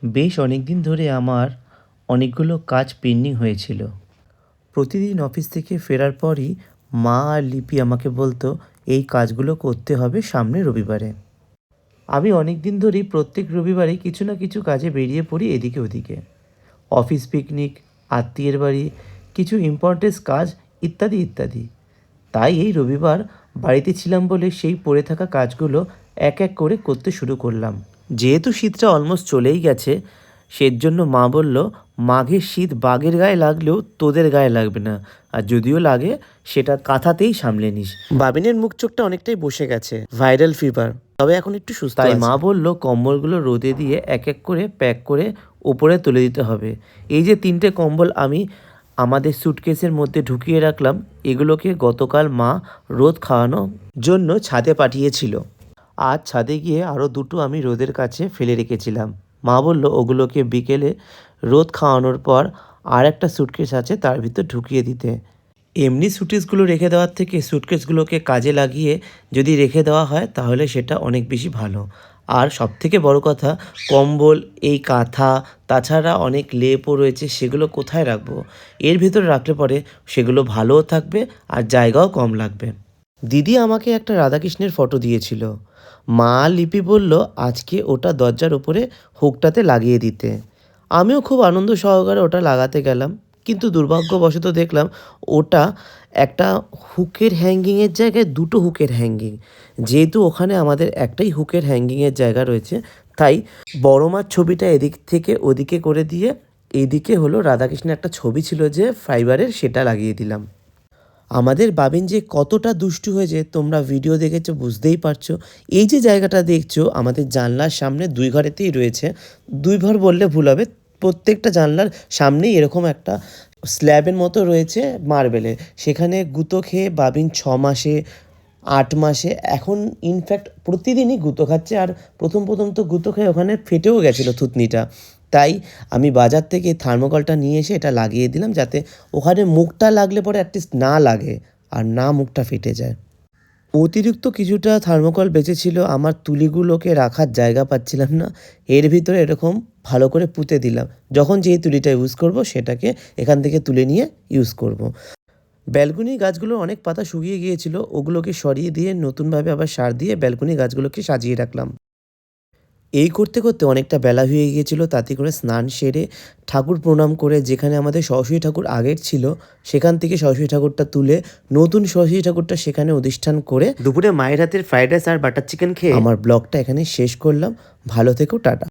বেশ অনেকদিন ধরে আমার অনেকগুলো কাজ পেন্ডিং হয়েছিল। প্রতিদিন অফিস থেকে ফেরার পরই মা আর লিপি আমাকে বলতো এই কাজগুলো করতে হবে সামনের রবিবারে। আমি অনেক দিন ধরেই প্রত্যেক রবিবারে কিছু না কিছু কাজে বেরিয়ে পড়ি এদিকে ওদিকে। অফিস পিকনিক, আত্মীয়ের বাড়ি, কিছু ইম্পর্টেন্স কাজ ইত্যাদি ইত্যাদি। তাই এই রবিবার বাড়িতে ছিলাম বলে সেই পড়ে থাকা কাজগুলো এক এক করে করতে শুরু করলাম। যেহেতু শীতটা অলমোস্ট চলেই গেছে, সেজন্য মা বলল, মাঘের শীত বাঘের গায়ে লাগলেও তোদের গায়ে লাগবে না, আর যদিও লাগে সেটা কাঁথাতেই সামলে নিস। বাবিনের মুখ চোখটা অনেকটাই বসে গেছে, ভাইরাল ফিভার, তবে এখন একটু সুস্থ। তাই মা বলল কম্বলগুলো রোদে দিয়ে এক এক করে প্যাক করে ওপরে তুলে দিতে হবে। এই যে 3টে কম্বল আমি আমাদের সুটকেসের মধ্যে ঢুকিয়ে রাখলাম, এগুলোকে গতকাল মা রোদ খাওয়ানোর জন্য ছাদে পাঠিয়েছিল। আজ ছাদে গিয়ে আরও দুটো আমি রোদের কাছে ফেলে রেখেছিলাম। মা বলল ওগুলোকে বিকেলে রোদ খাওয়ানোর পর আর একটা সুটকেস আছে তার ভিতর ঢুকিয়ে দিতে। এমনি সুটকেসগুলো রেখে দেওয়ার থেকে সুটকেসগুলোকে কাজে লাগিয়ে যদি রেখে দেওয়া হয় তাহলে সেটা অনেক বেশি ভালো। আর সবথেকে বড় কথা, কম্বল, এই কাঁথা, তাছাড়া অনেক লেপও রয়েছে, সেগুলো কোথায় রাখবো? এর ভিতরে রাখলে পরে সেগুলো ভালোও থাকবে আর জায়গাও কম লাগবে। দিদি আমাকে একটা রাধাকৃষ্ণের ফটো দিয়েছিল। মা লিপি বলল আজকে ওটা দরজার উপরে হুকটাতে লাগিয়ে দিতে। আমিও খুব আনন্দ সহকারে ওটা লাগাতে গেলাম, কিন্তু দুর্ভাগ্যবশত দেখলাম ওটা একটা হুকের হ্যাঙ্গিংয়ের জায়গায় দুটো হুকের হ্যাঙ্গিং। যেহেতু ওখানে আমাদের একটাই হুকের হ্যাঙ্গিংয়ের জায়গা রয়েছে, তাই বড় মার ছবিটা এদিক থেকে ওদিকে করে দিয়ে এদিকে হলো রাধাকৃষ্ণের একটা ছবি ছিল যে ফাইবারের, সেটা লাগিয়ে দিলাম। আমাদের বাবিন যে কতটা দুষ্টু হয়েছে তোমরা ভিডিও দেখেছো, বুঝতেই পারছো। এই যে জায়গাটা দেখছো আমাদের জানলার সামনে 2 ঘরেতেই রয়েছে। 2 ঘর বললে ভুল হবে, প্রত্যেকটা জানলার সামনেই এরকম একটা স্ল্যাবের মতো রয়েছে মার্বেলের। সেখানে গুঁতো খেয়ে বাবিন 6 মাসে 8 মাসে এখন ইনফ্যাক্ট প্রতিদিনই গুঁতো খাচ্ছে। আর প্রথম তো গুঁতো খেয়ে ওখানে ফেটেও গেছিলো থুতনিটা। তাই আমি বাজার থেকে থার্মোকলটা নিয়ে এসে এটা লাগিয়ে দিলাম, যাতে ওখানে মুখটা লাগলে পরে অ্যাটলিস্ট না লাগে আর না মুখটা ফেটে যায়। অতিরিক্ত কিছুটা থার্মোকল বেঁচেছিল, আমার তুলিগুলোকে রাখার জায়গা পাচ্ছিলাম না, এর ভিতরে এরকম ভালো করে পুঁতে দিলাম। যখন যেই তুলিটা ইউজ করব সেটাকে এখান থেকে তুলে নিয়ে ইউজ করব। ব্যালকনি গাছগুলোর অনেক পাতা শুকিয়ে গিয়েছিল, ওগুলোকে সরিয়ে দিয়ে নতুনভাবে আবার সার দিয়ে ব্যালকনি গাছগুলোকে সাজিয়ে রাখলাম। এই করতে করতে অনেকটা বেলা হয়ে গিয়েছিল, তাতে করে স্নান সেরে ঠাকুর প্রণাম করে যেখানে আমাদের সরস্বতী ঠাকুর আগের ছিল সেখান থেকে সরস্বতী ঠাকুরটা তুলে নতুন সরস্বতী ঠাকুরটা সেখানে অধিষ্ঠান করে দুপুরে মায়ের হাতের ফ্রাইড রাইস আর বাটার চিকেন খেয়ে আমার ব্লগটা এখানে শেষ করলাম। ভালো থেকো, টাটা।